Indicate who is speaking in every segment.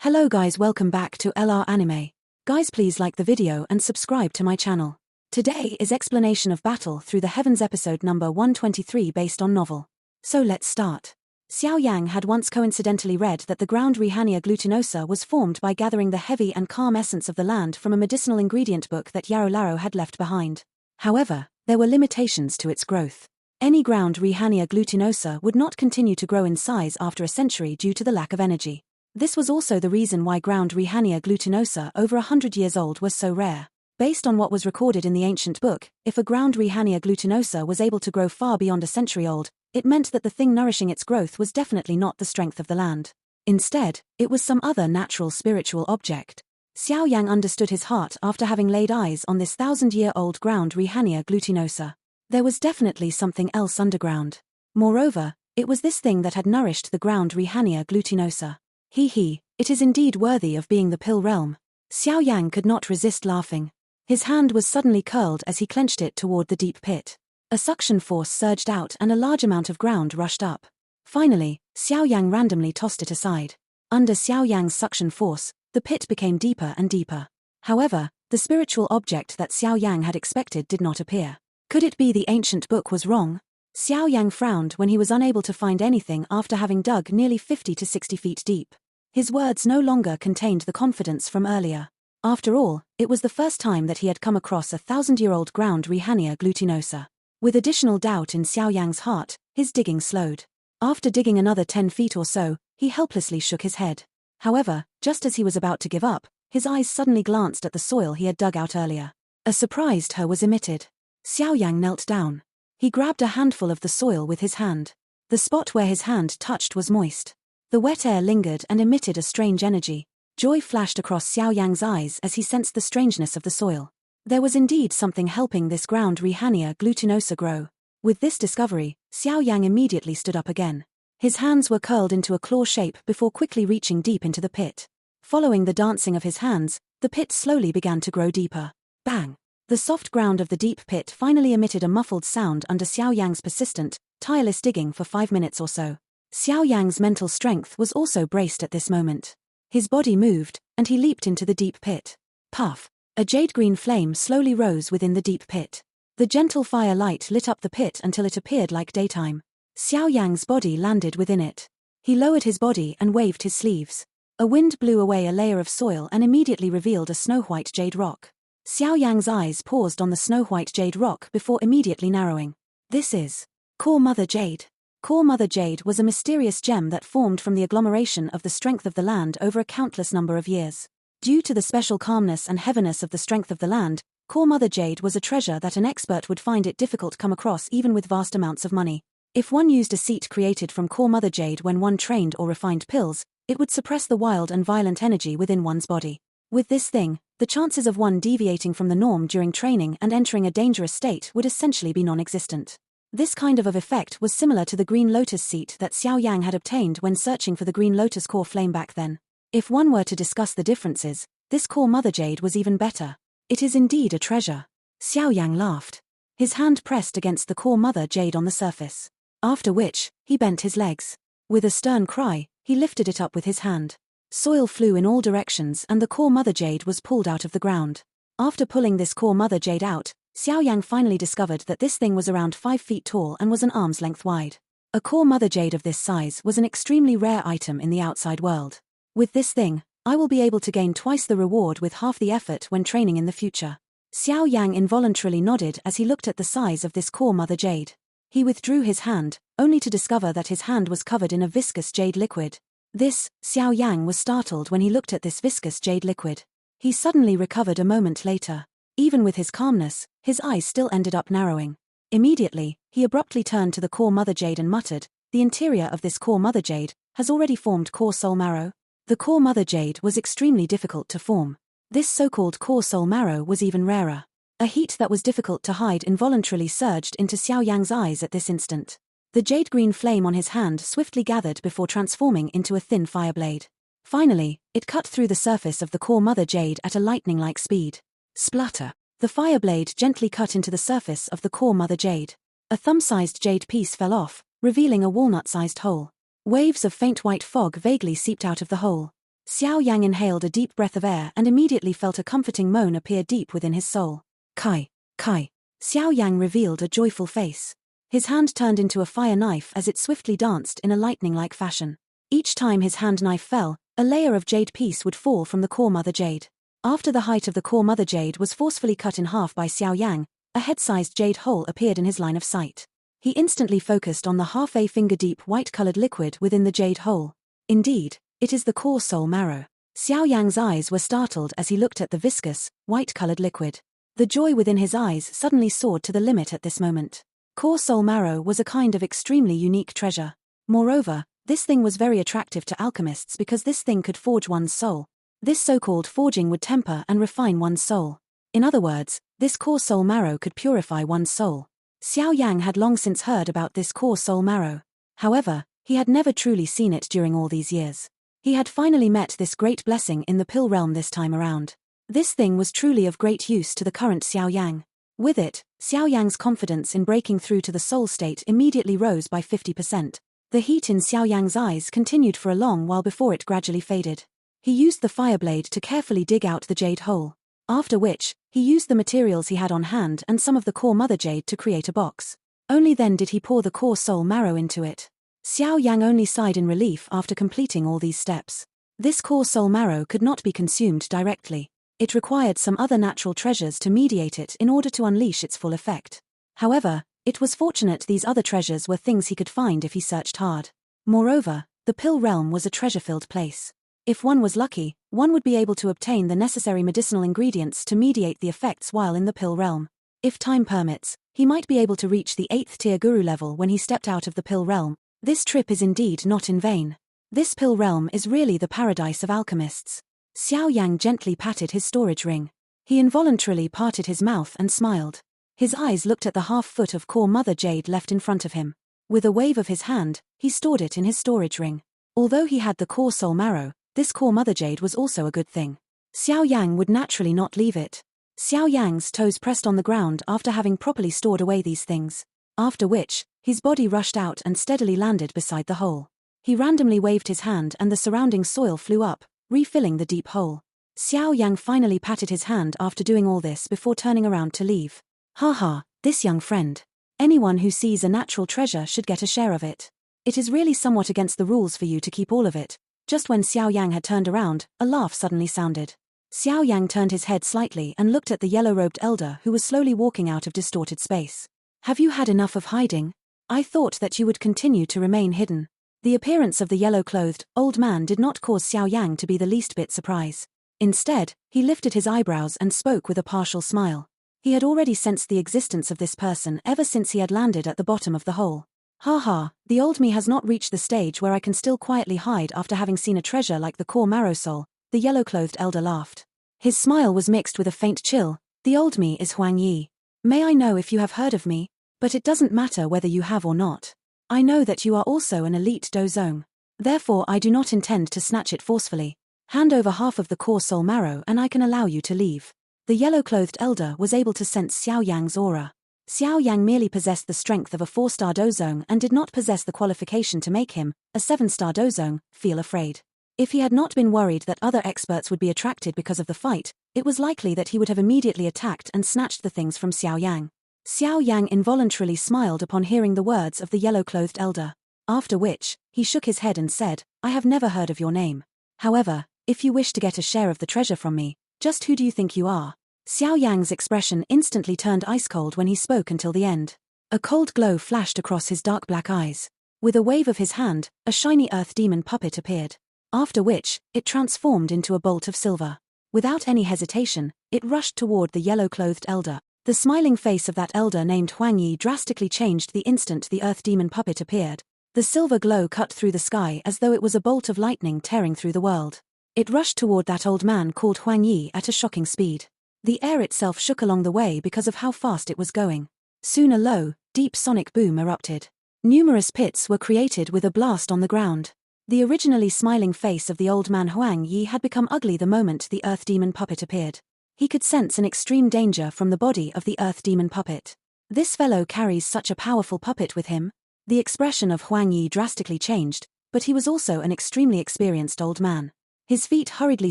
Speaker 1: Hello guys, welcome back to LR Anime. Guys, please like the video and subscribe to my channel. Today is Explanation of Battle Through the Heavens episode number 123 based on novel. So let's start. Xiao Yang had once coincidentally read that the ground Rehania glutinosa was formed by gathering the heavy and calm essence of the land from a medicinal ingredient book that Yarrow Laro had left behind. However, there were limitations to its growth. Any ground Rehania glutinosa would not continue to grow in size after a century due to the lack of energy. This was also the reason why ground Rehania glutinosa over 100 years old was so rare. Based on what was recorded in the ancient book, if a ground Rehania glutinosa was able to grow far beyond a century old, it meant that the thing nourishing its growth was definitely not the strength of the land. Instead, it was some other natural spiritual object. Xiao Yang understood his heart after having laid eyes on this 1,000-year-old ground Rehania glutinosa. There was definitely something else underground. Moreover, it was this thing that had nourished the ground Rehania glutinosa. It is indeed worthy of being the pill realm. Xiao Yang could not resist laughing. His hand was suddenly curled as he clenched it toward the deep pit. A suction force surged out and a large amount of ground rushed up. Finally, Xiao Yang randomly tossed it aside. Under Xiao Yang's suction force, the pit became deeper and deeper. However, the spiritual object that Xiao Yang had expected did not appear. Could it be the ancient book was wrong? Xiao Yang frowned when he was unable to find anything after having dug nearly 50 to 60 feet deep. His words no longer contained the confidence from earlier. After all, it was the first time that he had come across a 1,000-year-old ground Rehania glutinosa. With additional doubt in Xiao Yang's heart, his digging slowed. After digging another 10 feet or so, he helplessly shook his head. However, just as he was about to give up, his eyes suddenly glanced at the soil he had dug out earlier. A surprised her was emitted. Xiao Yang knelt down. He grabbed a handful of the soil with his hand. The spot where his hand touched was moist. The wet air lingered and emitted a strange energy. Joy flashed across Xiao Yang's eyes as he sensed the strangeness of the soil. There was indeed something helping this ground Rehania glutinosa grow. With this discovery, Xiao Yang immediately stood up again. His hands were curled into a claw shape before quickly reaching deep into the pit. Following the dancing of his hands, the pit slowly began to grow deeper. Bang! The soft ground of the deep pit finally emitted a muffled sound under Xiao Yang's persistent, tireless digging for 5 minutes or so. Xiao Yang's mental strength was also braced at this moment. His body moved, and he leaped into the deep pit. Puff! A jade-green flame slowly rose within the deep pit. The gentle fire light lit up the pit until it appeared like daytime. Xiao Yang's body landed within it. He lowered his body and waved his sleeves. A wind blew away a layer of soil and immediately revealed a snow-white jade rock. Xiao Yang's eyes paused on the snow-white jade rock before immediately narrowing. This is Core Mother Jade. Core Mother Jade was a mysterious gem that formed from the agglomeration of the strength of the land over a countless number of years. Due to the special calmness and heaviness of the strength of the land, Core Mother Jade was a treasure that an expert would find it difficult to come across even with vast amounts of money. If one used a seat created from Core Mother Jade when one trained or refined pills, it would suppress the wild and violent energy within one's body. With this thing, the chances of one deviating from the norm during training and entering a dangerous state would essentially be non-existent. This kind of effect was similar to the Green Lotus seat that Xiao Yang had obtained when searching for the Green Lotus core flame back then. If one were to discuss the differences, this Core Mother Jade was even better. It is indeed a treasure. Xiao Yang laughed. His hand pressed against the Core Mother Jade on the surface. After which, he bent his legs. With a stern cry, he lifted it up with his hand. Soil flew in all directions and the Core Mother Jade was pulled out of the ground. After pulling this Core Mother Jade out, Xiao Yang finally discovered that this thing was around 5 feet tall and was an arm's length wide. A Core Mother Jade of this size was an extremely rare item in the outside world. With this thing, I will be able to gain twice the reward with half the effort when training in the future. Xiao Yang involuntarily nodded as he looked at the size of this Core Mother Jade. He withdrew his hand, only to discover that his hand was covered in a viscous jade liquid. Xiao Yang was startled when he looked at this viscous jade liquid. He suddenly recovered a moment later. Even with his calmness, his eyes still ended up narrowing. Immediately, he abruptly turned to the Core Mother Jade and muttered, "The interior of this Core Mother Jade has already formed core soul marrow." The Core Mother Jade was extremely difficult to form. This so-called core soul marrow was even rarer. A heat that was difficult to hide involuntarily surged into Xiao Yang's eyes at this instant. The jade-green flame on his hand swiftly gathered before transforming into a thin fire blade. Finally, it cut through the surface of the Core Mother Jade at a lightning-like speed. Splutter! The fire blade gently cut into the surface of the Core Mother Jade. A thumb-sized jade piece fell off, revealing a walnut-sized hole. Waves of faint white fog vaguely seeped out of the hole. Xiao Yang inhaled a deep breath of air and immediately felt a comforting moan appear deep within his soul. Kai. Xiao Yang revealed a joyful face. His hand turned into a fire knife as it swiftly danced in a lightning-like fashion. Each time his hand knife fell, a layer of jade piece would fall from the core mother jade. After the height of the core mother jade was forcefully cut in half by Xiao Yang, a head-sized jade hole appeared in his line of sight. He instantly focused on the half-a-finger-deep white-colored liquid within the jade hole. Indeed, it is the core soul marrow. Xiao Yang's eyes were startled as he looked at the viscous, white-colored liquid. The joy within his eyes suddenly soared to the limit at this moment. Core soul marrow was a kind of extremely unique treasure. Moreover, this thing was very attractive to alchemists because this thing could forge one's soul. This so-called forging would temper and refine one's soul. In other words, this core soul marrow could purify one's soul. Xiao Yang had long since heard about this core soul marrow. However, he had never truly seen it during all these years. He had finally met this great blessing in the pill realm this time around. This thing was truly of great use to the current Xiao Yang. With it, Xiao Yang's confidence in breaking through to the soul state immediately rose by 50%. The heat in Xiao Yang's eyes continued for a long while before it gradually faded. He used the fire blade to carefully dig out the jade hole. After which, he used the materials he had on hand and some of the core mother jade to create a box. Only then did he pour the core soul marrow into it. Xiao Yang only sighed in relief after completing all these steps. This core soul marrow could not be consumed directly. It required some other natural treasures to mediate it in order to unleash its full effect. However, it was fortunate these other treasures were things he could find if he searched hard. Moreover, the pill realm was a treasure-filled place. If one was lucky, one would be able to obtain the necessary medicinal ingredients to mediate the effects while in the pill realm. If time permits, he might be able to reach the 8th tier guru level when he stepped out of the pill realm. This trip is indeed not in vain. This pill realm is really the paradise of alchemists. Xiao Yang gently patted his storage ring. He involuntarily parted his mouth and smiled. His eyes looked at the half-foot of core mother jade left in front of him. With a wave of his hand, he stored it in his storage ring. Although he had the core soul marrow, this core mother jade was also a good thing. Xiao Yang would naturally not leave it. Xiao Yang's toes pressed on the ground after having properly stored away these things. After which, his body rushed out and steadily landed beside the hole. He randomly waved his hand and the surrounding soil flew up, refilling the deep hole. Xiao Yang finally patted his hand after doing all this before turning around to leave. Haha, this young friend. Anyone who sees a natural treasure should get a share of it. It is really somewhat against the rules for you to keep all of it. Just when Xiao Yang had turned around, a laugh suddenly sounded. Xiao Yang turned his head slightly and looked at the yellow-robed elder who was slowly walking out of distorted space. Have you had enough of hiding? I thought that you would continue to remain hidden. The appearance of the yellow-clothed, old man did not cause Xiao Yang to be the least bit surprised. Instead, he lifted his eyebrows and spoke with a partial smile. He had already sensed the existence of this person ever since he had landed at the bottom of the hole. Haha, the old me has not reached the stage where I can still quietly hide after having seen a treasure like the core marrow soul, the yellow-clothed elder laughed. His smile was mixed with a faint chill. The old me is Huang Yi. May I know if you have heard of me? But it doesn't matter whether you have or not. I know that you are also an elite dozong. Therefore I do not intend to snatch it forcefully. Hand over half of the core soul marrow and I can allow you to leave. The yellow-clothed elder was able to sense Xiao Yang's aura. Xiao Yang merely possessed the strength of a 4-star dozong and did not possess the qualification to make him, a 7-star dozong, feel afraid. If he had not been worried that other experts would be attracted because of the fight, it was likely that he would have immediately attacked and snatched the things from Xiao Yang. Xiao Yang involuntarily smiled upon hearing the words of the yellow-clothed elder. After which, he shook his head and said, I have never heard of your name. However, if you wish to get a share of the treasure from me, just who do you think you are? Xiao Yang's expression instantly turned ice-cold when he spoke until the end. A cold glow flashed across his dark black eyes. With a wave of his hand, a shiny earth demon puppet appeared. After which, it transformed into a bolt of silver. Without any hesitation, it rushed toward the yellow-clothed elder. The smiling face of that elder named Huang Yi drastically changed the instant the earth demon puppet appeared. The silver glow cut through the sky as though it was a bolt of lightning tearing through the world. It rushed toward that old man called Huang Yi at a shocking speed. The air itself shook along the way because of how fast it was going. Soon a low, deep sonic boom erupted. Numerous pits were created with a blast on the ground. The originally smiling face of the old man Huang Yi had become ugly the moment the earth demon puppet appeared. He could sense an extreme danger from the body of the earth demon puppet. This fellow carries such a powerful puppet with him. The expression of Huang Yi drastically changed, but he was also an extremely experienced old man. His feet hurriedly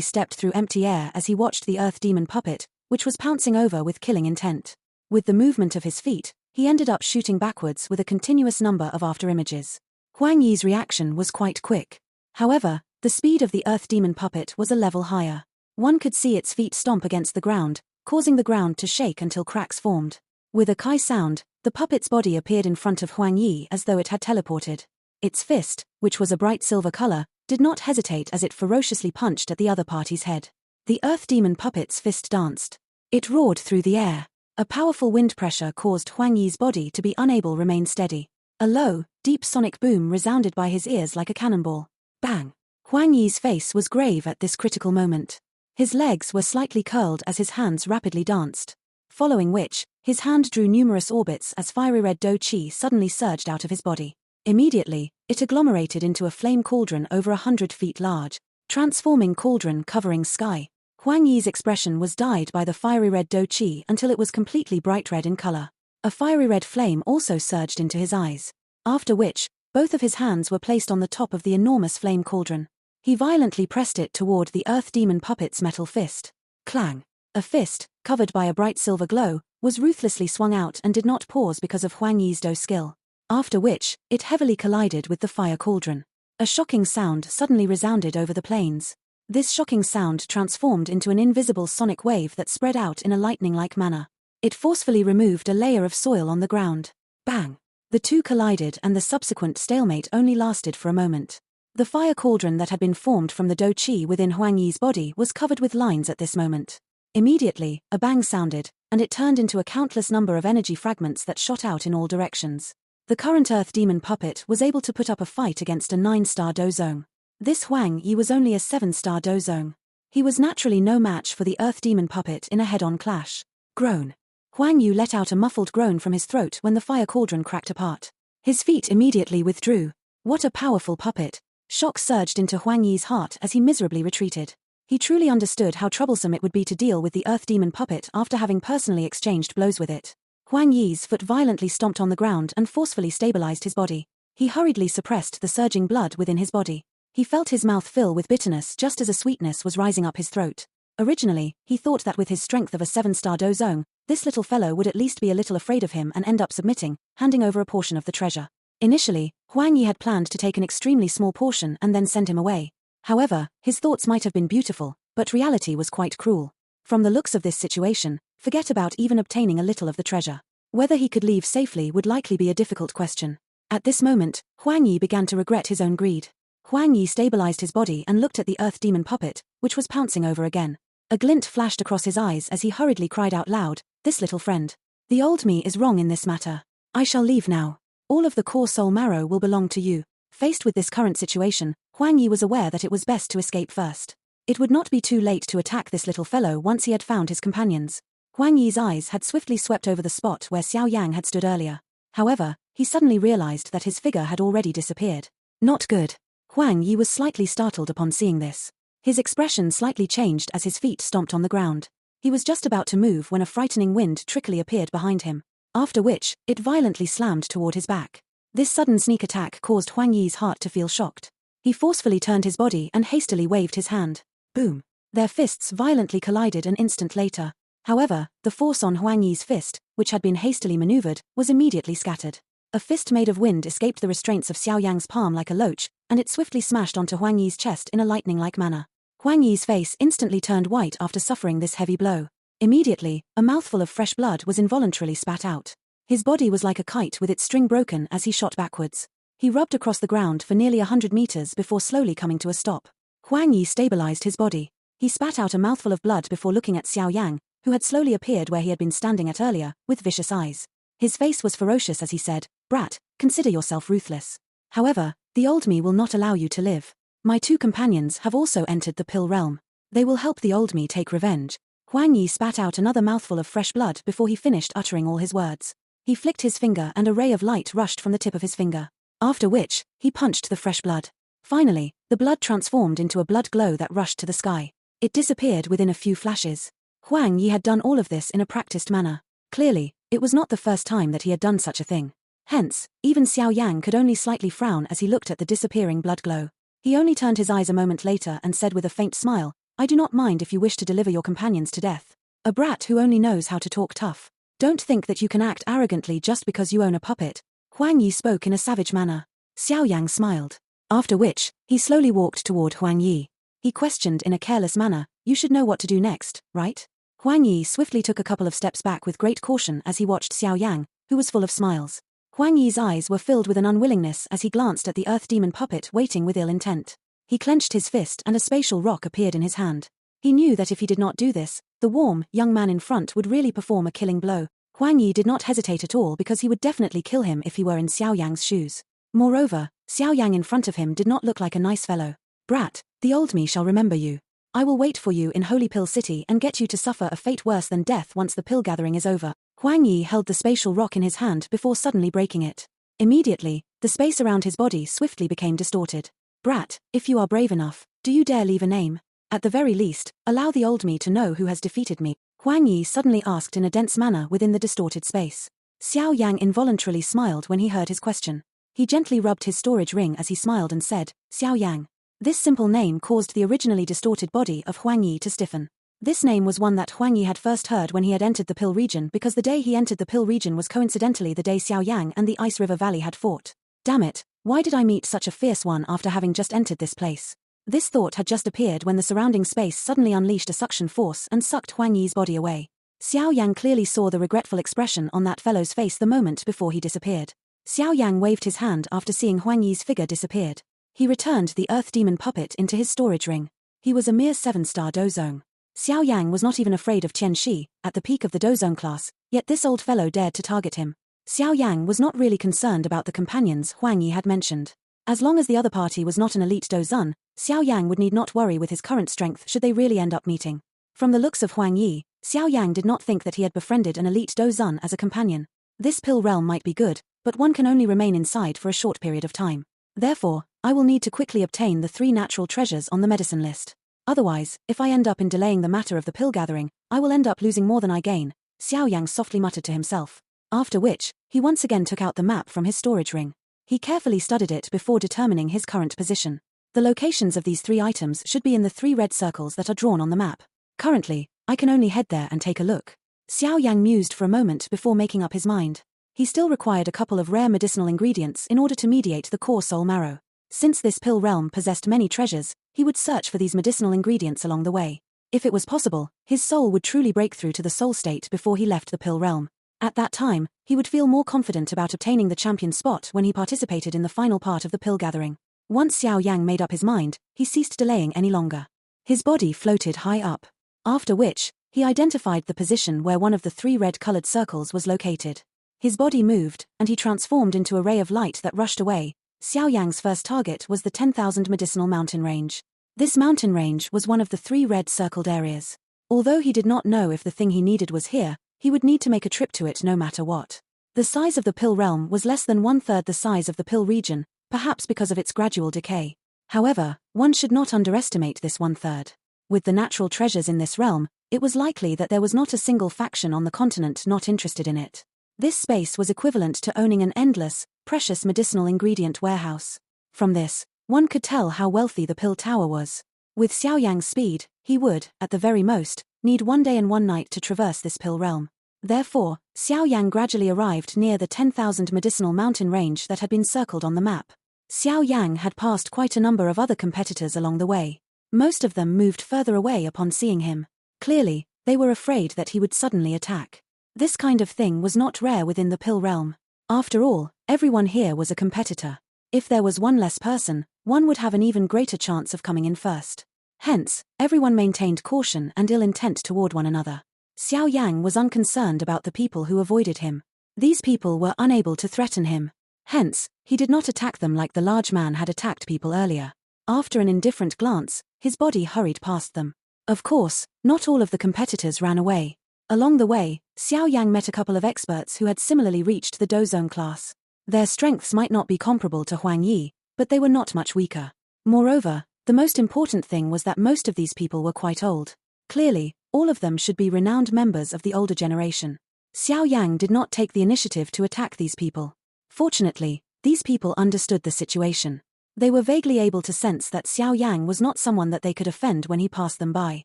Speaker 1: stepped through empty air as he watched the earth demon puppet, which was pouncing over with killing intent. With the movement of his feet, he ended up shooting backwards with a continuous number of afterimages. Huang Yi's reaction was quite quick. However, the speed of the earth demon puppet was a level higher. One could see its feet stomp against the ground, causing the ground to shake until cracks formed. With a kai sound, the puppet's body appeared in front of Huang Yi as though it had teleported. Its fist, which was a bright silver color, did not hesitate as it ferociously punched at the other party's head. The earth demon puppet's fist danced. It roared through the air. A powerful wind pressure caused Huang Yi's body to be unable to remain steady. A low, deep sonic boom resounded by his ears like a cannonball. Bang! Huang Yi's face was grave at this critical moment. His legs were slightly curled as his hands rapidly danced. Following which, his hand drew numerous orbits as fiery red dough chi suddenly surged out of his body. Immediately, it agglomerated into a flame cauldron over 100 feet large, transforming cauldron covering sky. Huang Yi's expression was dyed by the fiery red dough chi until it was completely bright red in color. A fiery red flame also surged into his eyes. After which, both of his hands were placed on the top of the enormous flame cauldron. He violently pressed it toward the earth demon puppet's metal fist. Clang! A fist, covered by a bright silver glow, was ruthlessly swung out and did not pause because of Huang Yi's dough skill. After which, it heavily collided with the fire cauldron. A shocking sound suddenly resounded over the plains. This shocking sound transformed into an invisible sonic wave that spread out in a lightning-like manner. It forcefully removed a layer of soil on the ground. Bang! The two collided and the subsequent stalemate only lasted for a moment. The fire cauldron that had been formed from the dough chi within Huang Yi's body was covered with lines at this moment. Immediately, a bang sounded, and it turned into a countless number of energy fragments that shot out in all directions. The current earth demon puppet was able to put up a fight against a 9-star dozong. This Huang Yi was only a 7-star dozong. He was naturally no match for the earth demon puppet in a head-on clash. Groan. Huang Yi let out a muffled groan from his throat when the fire cauldron cracked apart. His feet immediately withdrew. What a powerful puppet. Shock surged into Huang Yi's heart as he miserably retreated. He truly understood how troublesome it would be to deal with the earth demon puppet after having personally exchanged blows with it. Huang Yi's foot violently stomped on the ground and forcefully stabilized his body. He hurriedly suppressed the surging blood within his body. He felt his mouth fill with bitterness just as a sweetness was rising up his throat. Originally, he thought that with his strength of a 7-star dozong, this little fellow would at least be a little afraid of him and end up submitting, handing over a portion of the treasure. Initially, Huang Yi had planned to take an extremely small portion and then send him away. However, his thoughts might have been beautiful, but reality was quite cruel. From the looks of this situation, forget about even obtaining a little of the treasure. Whether he could leave safely would likely be a difficult question. At this moment, Huang Yi began to regret his own greed. Huang Yi stabilized his body and looked at the earth demon puppet, which was pouncing over again. A glint flashed across his eyes as he hurriedly cried out loud, "This little friend. The old me is wrong in this matter. I shall leave now. All of the core soul marrow will belong to you." Faced with this current situation, Huang Yi was aware that it was best to escape first. It would not be too late to attack this little fellow once he had found his companions. Huang Yi's eyes had swiftly swept over the spot where Xiaoyang had stood earlier. However, he suddenly realized that his figure had already disappeared. Not good. Huang Yi was slightly startled upon seeing this. His expression slightly changed as his feet stomped on the ground. He was just about to move when a frightening wind trickily appeared behind him. After which, it violently slammed toward his back. This sudden sneak attack caused Huang Yi's heart to feel shocked. He forcefully turned his body and hastily waved his hand. Boom! Their fists violently collided an instant later. However, the force on Huang Yi's fist, which had been hastily maneuvered, was immediately scattered. A fist made of wind escaped the restraints of Xiaoyang's palm like a loach, and it swiftly smashed onto Huang Yi's chest in a lightning-like manner. Huang Yi's face instantly turned white after suffering this heavy blow. Immediately, a mouthful of fresh blood was involuntarily spat out. His body was like a kite with its string broken as he shot backwards. He rubbed across the ground for nearly 100 meters before slowly coming to a stop. Huang Yi stabilized his body. He spat out a mouthful of blood before looking at Xiaoyang, who had slowly appeared where he had been standing at earlier, with vicious eyes. His face was ferocious as he said, "Brat, consider yourself ruthless. However, the old me will not allow you to live. My two companions have also entered the pill realm. They will help the old me take revenge." Huang Yi spat out another mouthful of fresh blood before he finished uttering all his words. He flicked his finger and a ray of light rushed from the tip of his finger. After which, he punched the fresh blood. Finally, the blood transformed into a blood glow that rushed to the sky. It disappeared within a few flashes. Huang Yi had done all of this in a practiced manner. Clearly, it was not the first time that he had done such a thing. Hence, even Xiaoyang could only slightly frown as he looked at the disappearing blood glow. He only turned his eyes a moment later and said with a faint smile, "I do not mind if you wish to deliver your companions to death. A brat who only knows how to talk tough. Don't think that you can act arrogantly just because you own a puppet." Huang Yi spoke in a savage manner. Xiaoyang smiled. After which, he slowly walked toward Huang Yi. He questioned in a careless manner, "You should know what to do next, right?" Huang Yi swiftly took a couple of steps back with great caution as he watched Xiaoyang, who was full of smiles. Huang Yi's eyes were filled with an unwillingness as he glanced at the earth demon puppet waiting with ill intent. He clenched his fist and a spatial rock appeared in his hand. He knew that if he did not do this, the warm, young man in front would really perform a killing blow. Huang Yi did not hesitate at all because he would definitely kill him if he were in Xiaoyang's shoes. Moreover, Xiaoyang in front of him did not look like a nice fellow. "Brat, the old me shall remember you. I will wait for you in Holy Pill City and get you to suffer a fate worse than death once the pill gathering is over." Huang Yi held the spatial rock in his hand before suddenly breaking it. Immediately, the space around his body swiftly became distorted. "Brat, if you are brave enough, do you dare leave a name? At the very least, allow the old me to know who has defeated me." Huang Yi suddenly asked in a dense manner within the distorted space. Xiaoyang involuntarily smiled when he heard his question. He gently rubbed his storage ring as he smiled and said, "Xiaoyang." This simple name caused the originally distorted body of Huang Yi to stiffen. This name was one that Huang Yi had first heard when he had entered the Pill region because the day he entered the Pill region was coincidentally the day Xiaoyang and the Ice River Valley had fought. Damn it, why did I meet such a fierce one after having just entered this place? This thought had just appeared when the surrounding space suddenly unleashed a suction force and sucked Huang Yi's body away. Xiaoyang clearly saw the regretful expression on that fellow's face the moment before he disappeared. Xiaoyang waved his hand after seeing Huang Yi's figure disappeared. He returned the earth demon puppet into his storage ring. He was a mere 7-star dozong. Xiaoyang was not even afraid of Chen Shi, at the peak of the dozong class, yet this old fellow dared to target him. Xiaoyang was not really concerned about the companions Huang Yi had mentioned. As long as the other party was not an elite dozun, Xiaoyang would need not worry with his current strength should they really end up meeting. From the looks of Huang Yi, Xiaoyang did not think that he had befriended an elite dozun as a companion. This pill realm might be good, but one can only remain inside for a short period of time. Therefore, I will need to quickly obtain the 3 natural treasures on the medicine list. Otherwise, if I end up in delaying the matter of the pill gathering, I will end up losing more than I gain, Xiaoyang softly muttered to himself. After which, he once again took out the map from his storage ring. He carefully studied it before determining his current position. The locations of these 3 items should be in the 3 red circles that are drawn on the map. Currently, I can only head there and take a look. Xiaoyang mused for a moment before making up his mind. He still required a couple of rare medicinal ingredients in order to mediate the core soul marrow. Since this pill realm possessed many treasures, he would search for these medicinal ingredients along the way. If it was possible, his soul would truly break through to the soul state before he left the pill realm. At that time, he would feel more confident about obtaining the champion spot when he participated in the final part of the pill gathering. Once Xiaoyang made up his mind, he ceased delaying any longer. His body floated high up. After which, he identified the position where one of the 3 red-colored circles was located. His body moved, and he transformed into a ray of light that rushed away. Xiaoyang's first target was the 10,000 medicinal mountain range. This mountain range was one of the 3 red circled areas. Although he did not know if the thing he needed was here, he would need to make a trip to it no matter what. The size of the pill realm was less than 1/3 the size of the pill region, perhaps because of its gradual decay. However, one should not underestimate this 1/3. With the natural treasures in this realm, it was likely that there was not a single faction on the continent not interested in it. This space was equivalent to owning an endless, precious medicinal ingredient warehouse. From this, one could tell how wealthy the pill tower was. With Xiaoyang's speed, he would, at the very most, need 1 day and 1 night to traverse this pill realm. Therefore, Xiaoyang gradually arrived near the 10,000 medicinal mountain range that had been circled on the map. Xiaoyang had passed quite a number of other competitors along the way. Most of them moved further away upon seeing him. Clearly, they were afraid that he would suddenly attack. This kind of thing was not rare within the pill realm. After all, everyone here was a competitor. If there was one less person, one would have an even greater chance of coming in first. Hence, everyone maintained caution and ill intent toward one another. Xiaoyang was unconcerned about the people who avoided him. These people were unable to threaten him. Hence, he did not attack them like the large man had attacked people earlier. After an indifferent glance, his body hurried past them. Of course, not all of the competitors ran away. Along the way, Xiaoyang met a couple of experts who had similarly reached the dozone class. Their strengths might not be comparable to Huang Yi, but they were not much weaker. Moreover, the most important thing was that most of these people were quite old. Clearly, all of them should be renowned members of the older generation. Xiaoyang did not take the initiative to attack these people. Fortunately, these people understood the situation. They were vaguely able to sense that Xiao Yang was not someone that they could offend when he passed them by.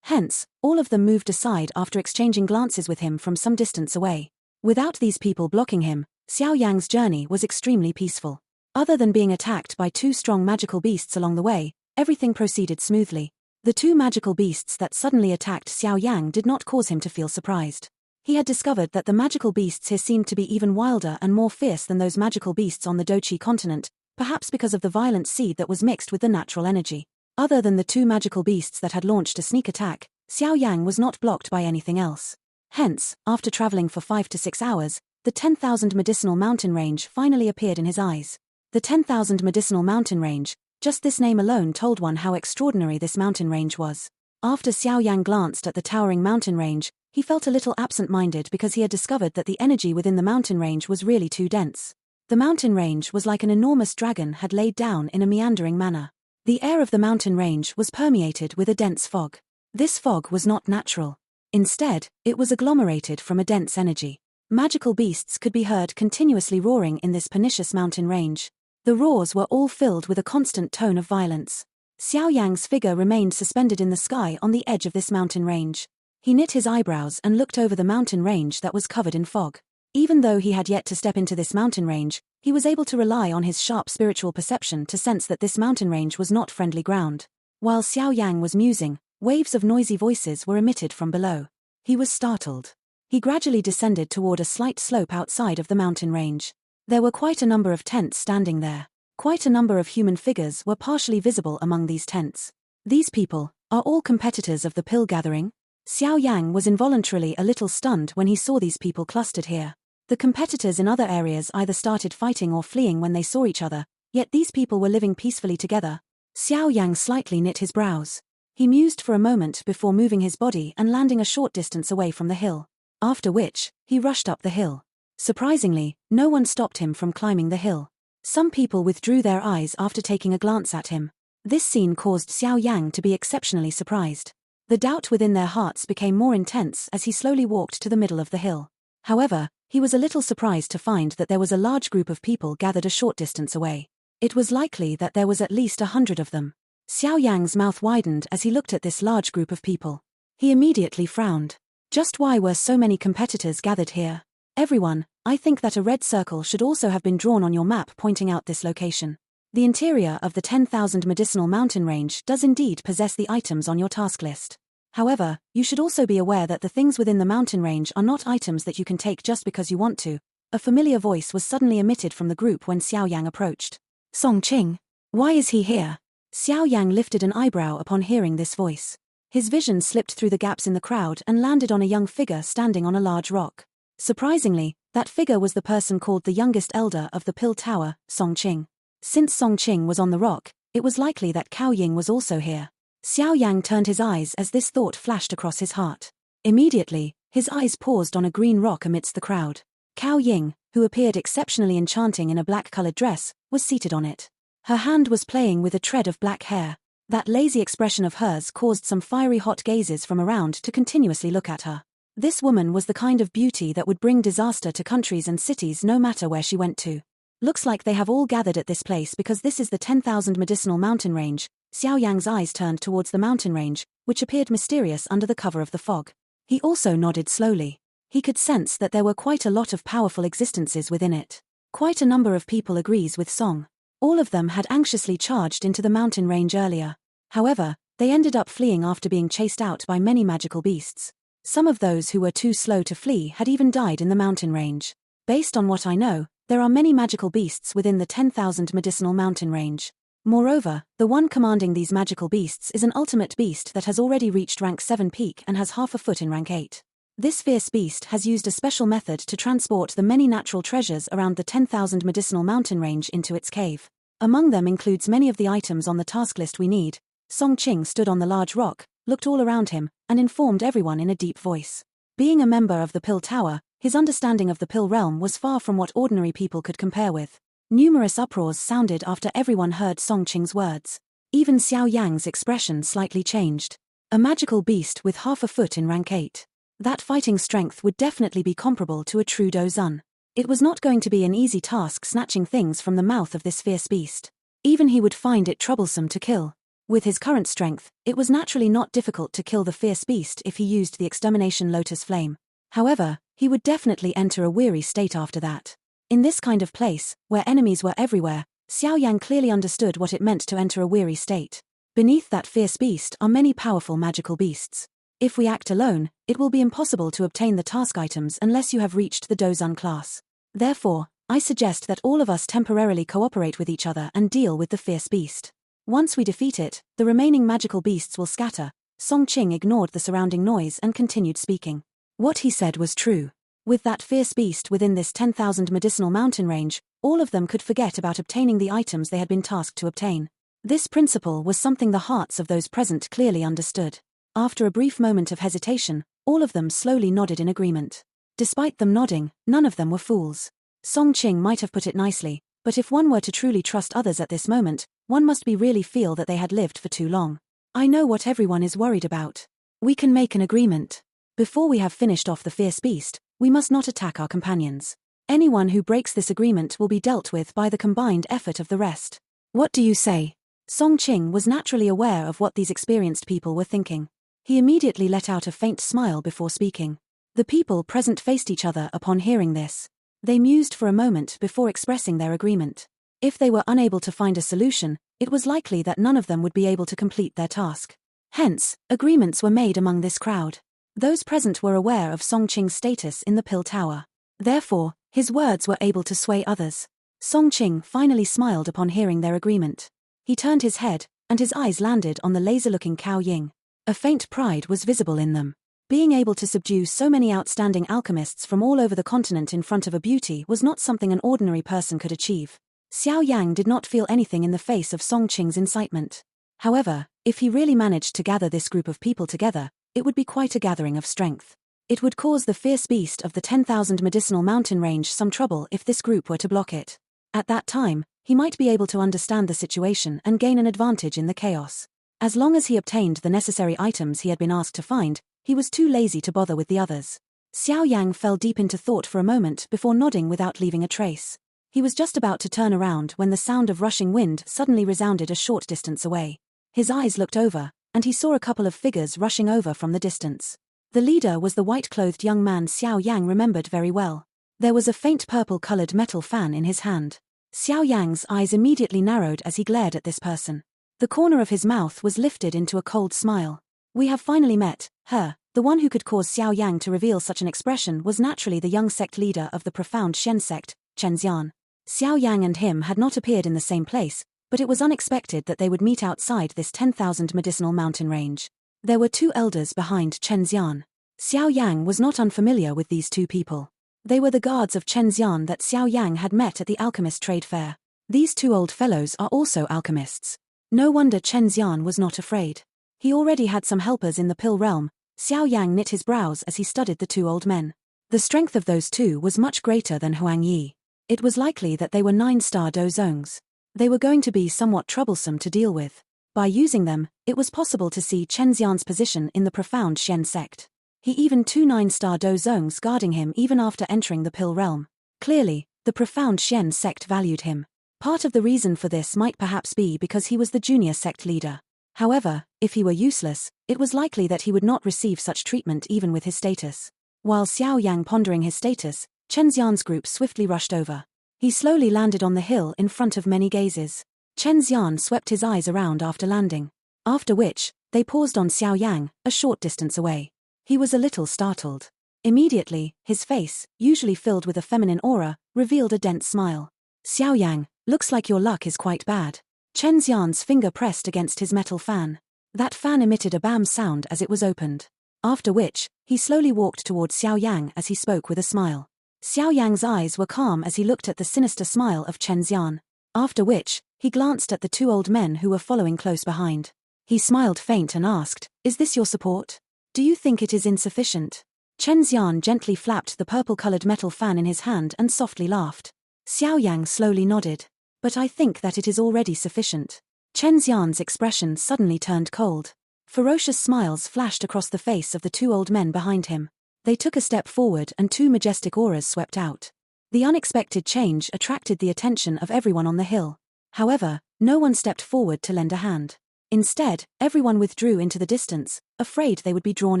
Speaker 1: Hence, all of them moved aside after exchanging glances with him from some distance away. Without these people blocking him, Xiao Yang's journey was extremely peaceful. Other than being attacked by two strong magical beasts along the way, everything proceeded smoothly. The two magical beasts that suddenly attacked Xiao Yang did not cause him to feel surprised. He had discovered that the magical beasts here seemed to be even wilder and more fierce than those magical beasts on the Dochi continent, perhaps because of the violent seed that was mixed with the natural energy. Other than the two magical beasts that had launched a sneak attack, Xiao Yang was not blocked by anything else. Hence, after traveling for 5 to 6 hours, the 10,000 medicinal mountain range finally appeared in his eyes. The 10,000 medicinal mountain range, just this name alone told one how extraordinary this mountain range was. After Xiao Yang glanced at the towering mountain range, he felt a little absent-minded because he had discovered that the energy within the mountain range was really too dense. The mountain range was like an enormous dragon had laid down in a meandering manner. The air of the mountain range was permeated with a dense fog. This fog was not natural. Instead, it was agglomerated from a dense energy. Magical beasts could be heard continuously roaring in this pernicious mountain range. The roars were all filled with a constant tone of violence. Xiao Yang's figure remained suspended in the sky on the edge of this mountain range. He knit his eyebrows and looked over the mountain range that was covered in fog. Even though he had yet to step into this mountain range, he was able to rely on his sharp spiritual perception to sense that this mountain range was not friendly ground. While Xiao Yang was musing, waves of noisy voices were emitted from below. He was startled. He gradually descended toward a slight slope outside of the mountain range. There were quite a number of tents standing there. Quite a number of human figures were partially visible among these tents. These people are all competitors of the pill gathering? Xiao Yang was involuntarily a little stunned when he saw these people clustered here. The competitors in other areas either started fighting or fleeing when they saw each other, yet these people were living peacefully together. Xiao Yang slightly knit his brows. He mused for a moment before moving his body and landing a short distance away from the hill. After which, he rushed up the hill. Surprisingly, no one stopped him from climbing the hill. Some people withdrew their eyes after taking a glance at him. This scene caused Xiao Yang to be exceptionally surprised. The doubt within their hearts became more intense as he slowly walked to the middle of the hill. However, he was a little surprised to find that there was a large group of people gathered a short distance away. It was likely that there was at least 100 of them. Xiao Yang's mouth widened as he looked at this large group of people. He immediately frowned. Just why were so many competitors gathered here? Everyone, I think that a red circle should also have been drawn on your map pointing out this location. The interior of the 10,000 medicinal mountain range does indeed possess the items on your task list. However, you should also be aware that the things within the mountain range are not items that you can take just because you want to. A familiar voice was suddenly emitted from the group when Xiao Yang approached. Song Qing. Why is he here? Xiao Yang lifted an eyebrow upon hearing this voice. His vision slipped through the gaps in the crowd and landed on a young figure standing on a large rock. Surprisingly, that figure was the person called the youngest elder of the Pill Tower, Song Qing. Since Song Qing was on the rock, it was likely that Cao Ying was also here. Xiao Yang turned his eyes as this thought flashed across his heart. Immediately, his eyes paused on a green rock amidst the crowd. Cao Ying, who appeared exceptionally enchanting in a black-colored dress, was seated on it. Her hand was playing with a thread of black hair. That lazy expression of hers caused some fiery hot gazes from around to continuously look at her. This woman was the kind of beauty that would bring disaster to countries and cities no matter where she went to. Looks like they have all gathered at this place because this is the 10,000 medicinal mountain range. Xiao Yang's eyes turned towards the mountain range, which appeared mysterious under the cover of the fog. He also nodded slowly. He could sense that there were quite a lot of powerful existences within it. Quite a number of people agrees with Song. All of them had anxiously charged into the mountain range earlier. However, they ended up fleeing after being chased out by many magical beasts. Some of those who were too slow to flee had even died in the mountain range. Based on what I know, there are many magical beasts within the 10,000 medicinal mountain range. Moreover, the one commanding these magical beasts is an ultimate beast that has already reached rank 7 peak and has half a foot in rank 8. This fierce beast has used a special method to transport the many natural treasures around the 10,000 medicinal mountain range into its cave. Among them includes many of the items on the task list we need. Song Qing stood on the large rock, looked all around him, and informed everyone in a deep voice. Being a member of the Pill Tower, his understanding of the Pill Realm was far from what ordinary people could compare with. Numerous uproars sounded after everyone heard Song Qing's words. Even Xiao Yang's expression slightly changed. A magical beast with half a foot in rank 8. That fighting strength would definitely be comparable to a true Dozun. It was not going to be an easy task snatching things from the mouth of this fierce beast. Even he would find it troublesome to kill. With his current strength, it was naturally not difficult to kill the fierce beast if he used the extermination lotus flame. However, he would definitely enter a weary state after that. In this kind of place, where enemies were everywhere, Xiao Yang clearly understood what it meant to enter a weary state. Beneath that fierce beast are many powerful magical beasts. If we act alone, it will be impossible to obtain the task items unless you have reached the Dozun class. Therefore, I suggest that all of us temporarily cooperate with each other and deal with the fierce beast. Once we defeat it, the remaining magical beasts will scatter. Song Qing ignored the surrounding noise and continued speaking. What he said was true. With that fierce beast within this 10,000 medicinal mountain range, all of them could forget about obtaining the items they had been tasked to obtain. This principle was something the hearts of those present clearly understood. After a brief moment of hesitation, all of them slowly nodded in agreement. Despite them nodding, none of them were fools. Song Qing might have put it nicely, but if one were to truly trust others at this moment, one must really feel that they had lived for too long. I know what everyone is worried about. We can make an agreement. Before we have finished off the fierce beast, we must not attack our companions. Anyone who breaks this agreement will be dealt with by the combined effort of the rest. What do you say? Song Qing was naturally aware of what these experienced people were thinking. He immediately let out a faint smile before speaking. The people present faced each other upon hearing this. They mused for a moment before expressing their agreement. If they were unable to find a solution, it was likely that none of them would be able to complete their task. Hence, agreements were made among this crowd. Those present were aware of Song Qing's status in the Pill Tower. Therefore, his words were able to sway others. Song Qing finally smiled upon hearing their agreement. He turned his head, and his eyes landed on the laser-looking Cao Ying. A faint pride was visible in them. Being able to subdue so many outstanding alchemists from all over the continent in front of a beauty was not something an ordinary person could achieve. Xiao Yang did not feel anything in the face of Song Qing's incitement. However, if he really managed to gather this group of people together, it would be quite a gathering of strength. It would cause the fierce beast of the 10,000 medicinal mountain range some trouble if this group were to block it. At that time, he might be able to understand the situation and gain an advantage in the chaos. As long as he obtained the necessary items he had been asked to find, he was too lazy to bother with the others. Xiao Yang fell deep into thought for a moment before nodding without leaving a trace. He was just about to turn around when the sound of rushing wind suddenly resounded a short distance away. His eyes looked over, and he saw a couple of figures rushing over from the distance. The leader was the white-clothed young man Xiao Yang remembered very well. There was a faint purple-colored metal fan in his hand. Xiao Yang's eyes immediately narrowed as he glared at this person. The corner of his mouth was lifted into a cold smile. We have finally met, her. The one who could cause Xiao Yang to reveal such an expression was naturally the young sect leader of the profound Xian sect, Xian. Xiao Yang and him had not appeared in the same place, but it was unexpected that they would meet outside this 10,000 medicinal mountain range. There were two elders behind Xian. Xiao Yang was not unfamiliar with these two people. They were the guards of Xian that Xiao Yang had met at the alchemist trade fair. These two old fellows are also alchemists. No wonder Xian was not afraid. He already had some helpers in the pill realm. Xiao Yang knit his brows as he studied the two old men. The strength of those two was much greater than Huang Yi. It was likely that they were 9-star dozongs. They were going to be somewhat troublesome to deal with. By using them, it was possible to see Xian's position in the profound Xian sect. He even 2 9-star dozongs guarding him even after entering the pill realm. Clearly, the profound Xian sect valued him. Part of the reason for this might perhaps be because he was the junior sect leader. However, if he were useless, it was likely that he would not receive such treatment even with his status. While Xiao Yang pondering his status, Xian's group swiftly rushed over. He slowly landed on the hill in front of many gazes. Xian swept his eyes around after landing. After which, they paused on Xiao Yang, a short distance away. He was a little startled. Immediately, his face, usually filled with a feminine aura, revealed a dense smile. Xiao Yang, looks like your luck is quite bad. Xian's finger pressed against his metal fan. That fan emitted a bam sound as it was opened. After which, he slowly walked towards Xiao Yang as he spoke with a smile. Xiao Yang's eyes were calm as he looked at the sinister smile of Xian. After which, he glanced at the two old men who were following close behind. He smiled faint and asked, "Is this your support? Do you think it is insufficient?" Xian gently flapped the purple-colored metal fan in his hand and softly laughed. Xiao Yang slowly nodded. "But I think that it is already sufficient." Xian's expression suddenly turned cold. Ferocious smiles flashed across the face of the two old men behind him. They took a step forward and two majestic auras swept out. The unexpected change attracted the attention of everyone on the hill. However, No one stepped forward to lend a hand. Instead, everyone withdrew into the distance, afraid they would be drawn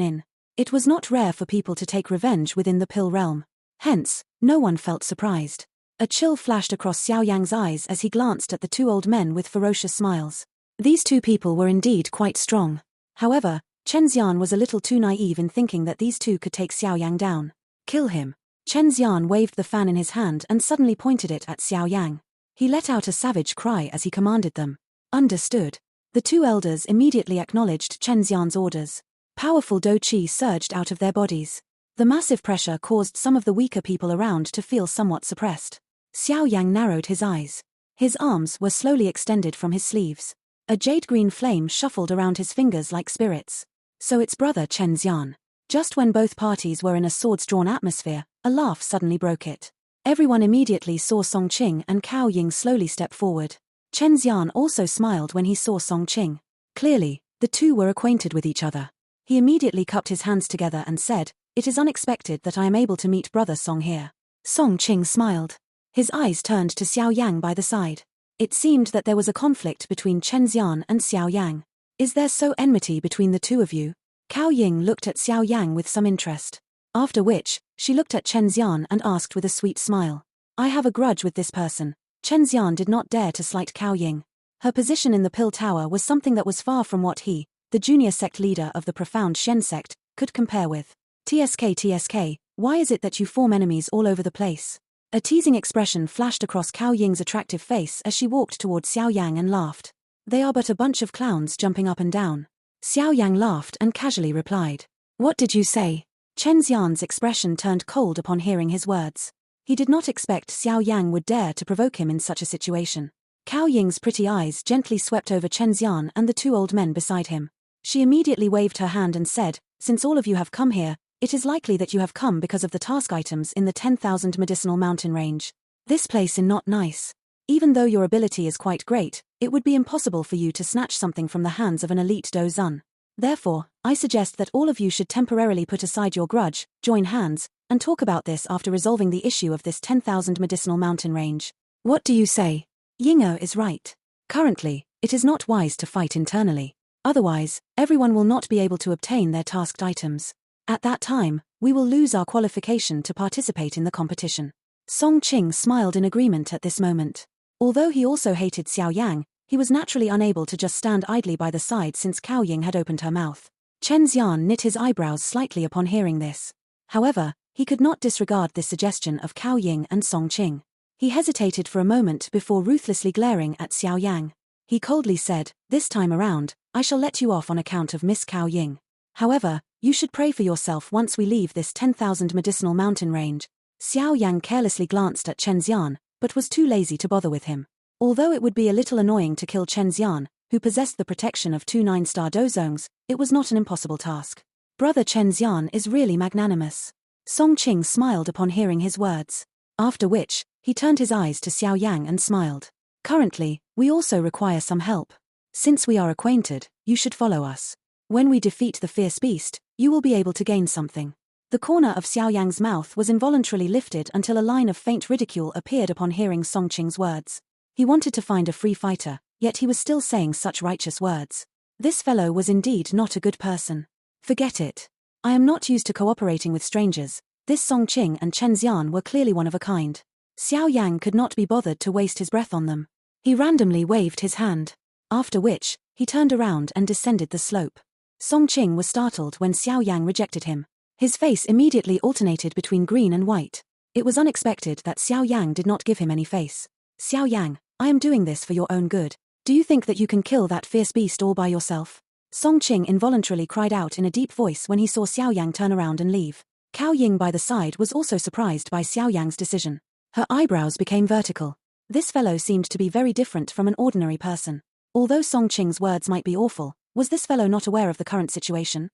Speaker 1: in. It was not rare for people to take revenge within the pill realm. Hence, no one felt surprised. A chill flashed across Xiao Yang's eyes as he glanced at the two old men with ferocious smiles. These two people were indeed quite strong. However, Chen Xian was a little too naive in thinking that these two could take Xiao Yang down. Kill him. Chen Xian waved the fan in his hand and suddenly pointed it at Xiao Yang. He let out a savage cry as he commanded them. Understood. The two elders immediately acknowledged Chen Xian's orders. Powerful dou qi surged out of their bodies. The massive pressure caused some of the weaker people around to feel somewhat suppressed. Xiao Yang narrowed his eyes. His arms were slowly extended from his sleeves. A jade-green flame shuffled around his fingers like spirits. So it's brother Chen Xian. Just when both parties were in a swords-drawn atmosphere, a laugh suddenly broke it. Everyone immediately saw Song Qing and Cao Ying slowly step forward. Chen Xian also smiled when he saw Song Qing. Clearly, the two were acquainted with each other. He immediately cupped his hands together and said, "It is unexpected that I am able to meet brother Song here." Song Qing smiled. His eyes turned to Xiao Yang by the side. It seemed that there was a conflict between Chen Xian and Xiao Yang. Is there so enmity between the two of you? Cao Ying looked at Xiao Yang with some interest. After which, she looked at Chen Xian and asked with a sweet smile. I have a grudge with this person. Chen Xian did not dare to slight Cao Ying. Her position in the Pill Tower was something that was far from what he, the junior sect leader of the profound Xian sect, could compare with. TSK, why is it that you form enemies all over the place? A teasing expression flashed across Cao Ying's attractive face as she walked towards Xiao Yang and laughed. They are but a bunch of clowns jumping up and down. Xiao Yang laughed and casually replied. What did you say? Chen Xian's expression turned cold upon hearing his words. He did not expect Xiao Yang would dare to provoke him in such a situation. Cao Ying's pretty eyes gently swept over Chen Xian and the two old men beside him. She immediately waved her hand and said, since all of you have come here, it is likely that you have come because of the task items in the 10,000 medicinal mountain range. This place is not nice. Even though your ability is quite great, it would be impossible for you to snatch something from the hands of an elite dozun. Therefore, I suggest that all of you should temporarily put aside your grudge, join hands, and talk about this after resolving the issue of this 10,000 medicinal mountain range. What do you say? Ying'er is right. Currently, it is not wise to fight internally. Otherwise, everyone will not be able to obtain their tasked items. At that time, we will lose our qualification to participate in the competition. Song Qing smiled in agreement at this moment. Although he also hated Xiao Yang, he was naturally unable to just stand idly by the side since Cao Ying had opened her mouth. Chen Xian knit his eyebrows slightly upon hearing this. However, he could not disregard this suggestion of Cao Ying and Song Qing. He hesitated for a moment before ruthlessly glaring at Xiao Yang. He coldly said, this time around, I shall let you off on account of Miss Cao Ying. However, you should pray for yourself once we leave this 10,000 medicinal mountain range. Xiao Yang carelessly glanced at Chen Xian, but was too lazy to bother with him. Although it would be a little annoying to kill Chen Xian, who possessed the protection of 2 9-star dozongs, it was not an impossible task. Brother Chen Xian is really magnanimous. Song Qing smiled upon hearing his words. After which, he turned his eyes to Xiao Yang and smiled. Currently, we also require some help. Since we are acquainted, you should follow us. When we defeat the fierce beast, you will be able to gain something. The corner of Xiao Yang's mouth was involuntarily lifted until a line of faint ridicule appeared upon hearing Song Qing's words. He wanted to find a free fighter, yet he was still saying such righteous words. This fellow was indeed not a good person. Forget it. I am not used to cooperating with strangers. This Song Qing and Chen Xian were clearly one of a kind. Xiao Yang could not be bothered to waste his breath on them. He randomly waved his hand. After which, he turned around and descended the slope. Song Qing was startled when Xiao Yang rejected him. His face immediately alternated between green and white. It was unexpected that Xiao Yang did not give him any face. Xiao Yang, I am doing this for your own good. Do you think that you can kill that fierce beast all by yourself? Song Qing involuntarily cried out in a deep voice when he saw Xiao Yang turn around and leave. Cao Ying by the side was also surprised by Xiao Yang's decision. Her eyebrows became vertical. This fellow seemed to be very different from an ordinary person. Although Song Qing's words might be awful, was this fellow not aware of the current situation?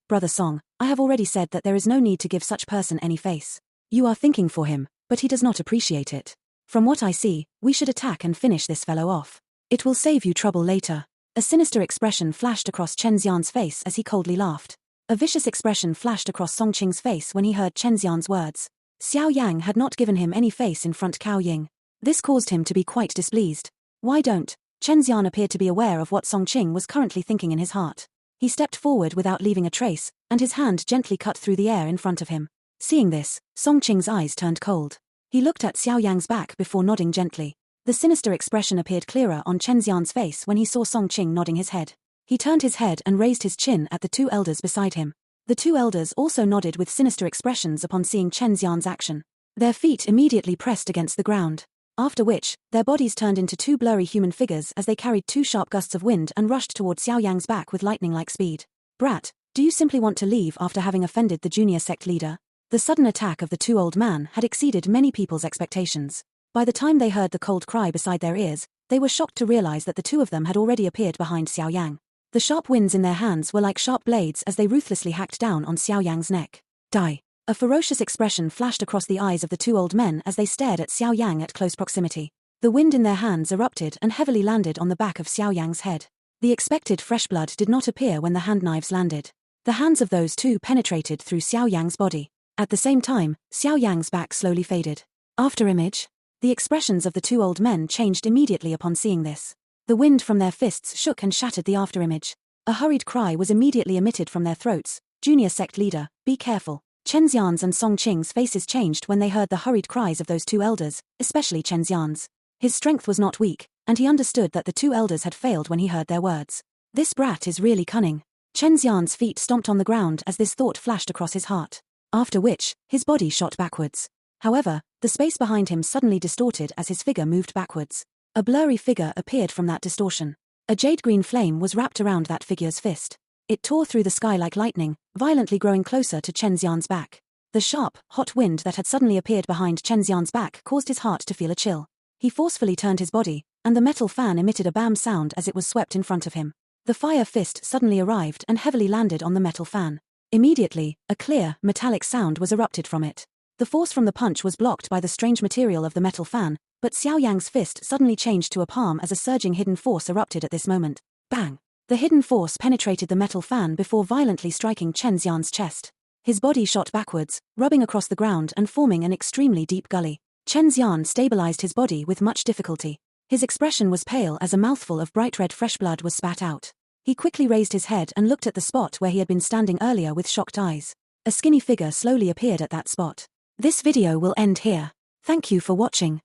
Speaker 1: Brother Song, I have already said that there is no need to give such person any face. You are thinking for him, but he does not appreciate it. From what I see, we should attack and finish this fellow off. It will save you trouble later. A sinister expression flashed across Chen Xian's face as he coldly laughed. A vicious expression flashed across Song Qing's face when he heard Chen Xian's words. Xiao Yang had not given him any face in front Cao Ying. This caused him to be quite displeased. Why don't? Chen Xian appeared to be aware of what Song Qing was currently thinking in his heart. He stepped forward without leaving a trace, and his hand gently cut through the air in front of him. Seeing this, Song Qing's eyes turned cold. He looked at Xiao Yang's back before nodding gently. The sinister expression appeared clearer on Chen Xian's face when he saw Song Qing nodding his head. He turned his head and raised his chin at the two elders beside him. The two elders also nodded with sinister expressions upon seeing Chen Xian's action. Their feet immediately pressed against the ground. After which, their bodies turned into two blurry human figures as they carried two sharp gusts of wind and rushed toward Xiao Yang's back with lightning-like speed. Brat, do you simply want to leave after having offended the junior sect leader? The sudden attack of the two old men had exceeded many people's expectations. By the time they heard the cold cry beside their ears, they were shocked to realize that the two of them had already appeared behind Xiao Yang. The sharp winds in their hands were like sharp blades as they ruthlessly hacked down on Xiao Yang's neck. Die. A ferocious expression flashed across the eyes of the two old men as they stared at Xiao Yang at close proximity. The wind in their hands erupted and heavily landed on the back of Xiao Yang's head. The expected fresh blood did not appear when the hand knives landed. The hands of those two penetrated through Xiao Yang's body. At the same time, Xiao Yang's back slowly faded. After image. The expressions of the two old men changed immediately upon seeing this. The wind from their fists shook and shattered the after image. A hurried cry was immediately emitted from their throats. Junior sect leader, be careful. Chen Xian's and Song Qing's faces changed when they heard the hurried cries of those two elders, especially Chen Xian's. His strength was not weak, and he understood that the two elders had failed when he heard their words. This brat is really cunning. Chen Xian's feet stomped on the ground as this thought flashed across his heart. After which, his body shot backwards. However, the space behind him suddenly distorted as his figure moved backwards. A blurry figure appeared from that distortion. A jade-green flame was wrapped around that figure's fist. It tore through the sky like lightning, violently growing closer to Chen Xian's back. The sharp, hot wind that had suddenly appeared behind Chen Xian's back caused his heart to feel a chill. He forcefully turned his body, and the metal fan emitted a bam sound as it was swept in front of him. The fire fist suddenly arrived and heavily landed on the metal fan. Immediately, a clear, metallic sound was erupted from it. The force from the punch was blocked by the strange material of the metal fan, but Xiao Yang's fist suddenly changed to a palm as a surging hidden force erupted at this moment. Bang! The hidden force penetrated the metal fan before violently striking Chen Xian's chest. His body shot backwards, rubbing across the ground and forming an extremely deep gully. Chen Xian stabilized his body with much difficulty. His expression was pale as a mouthful of bright red fresh blood was spat out. He quickly raised his head and looked at the spot where he had been standing earlier with shocked eyes. A skinny figure slowly appeared at that spot. This video will end here. Thank you for watching.